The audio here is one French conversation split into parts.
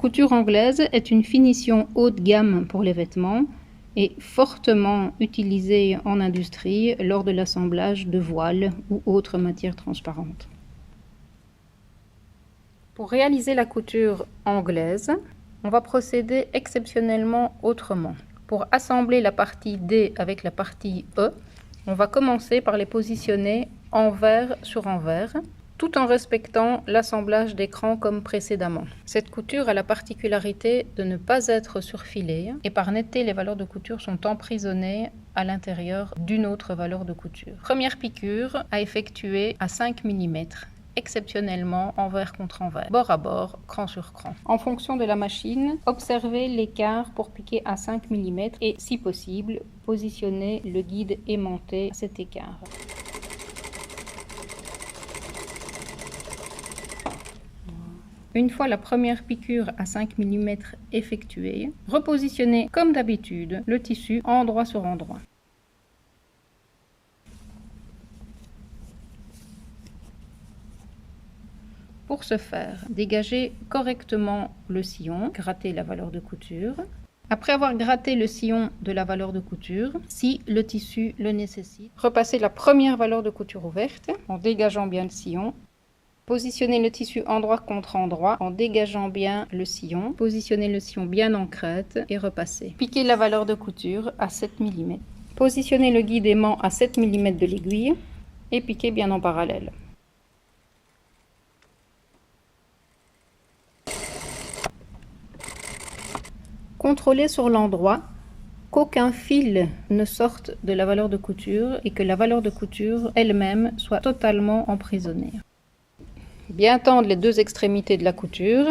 couture anglaise est une finition haut de gamme pour les vêtements et fortement utilisée en industrie lors de l'assemblage de voiles ou autres matières transparentes. Pour réaliser la couture anglaise, on va procéder exceptionnellement autrement. Pour assembler la partie D avec la partie E, on va commencer par les positionner envers sur envers, tout en respectant l'assemblage d'écran comme précédemment. Cette couture a la particularité de ne pas être surfilée et par netteté, les valeurs de couture sont emprisonnées à l'intérieur d'une autre valeur de couture. Première piqûre à effectuer à 5 mm. Exceptionnellement envers contre envers, bord à bord, cran sur cran. En fonction de la machine, observez l'écart pour piquer à 5 mm et, si possible, positionnez le guide aimanté à cet écart. Une fois la première piqûre à 5 mm effectuée, repositionnez comme d'habitude le tissu endroit sur endroit. Pour ce faire, dégagez correctement le sillon, grattez la valeur de couture. Après avoir gratté le sillon de la valeur de couture, si le tissu le nécessite, repassez la première valeur de couture ouverte en dégageant bien le sillon. Positionnez le tissu endroit contre endroit en dégageant bien le sillon. Positionnez le sillon bien en crête et repassez. Piquez la valeur de couture à 7 mm. Positionnez le guide aimant à 7 mm de l'aiguille et piquez bien en parallèle. Contrôlez sur l'endroit qu'aucun fil ne sorte de la valeur de couture et que la valeur de couture elle-même soit totalement emprisonnée. Bien tendre les deux extrémités de la couture,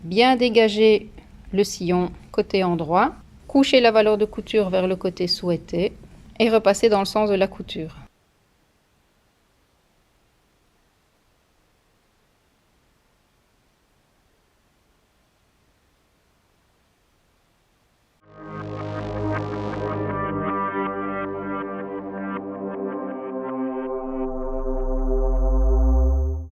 bien dégager le sillon côté endroit, coucher la valeur de couture vers le côté souhaité et repasser dans le sens de la couture.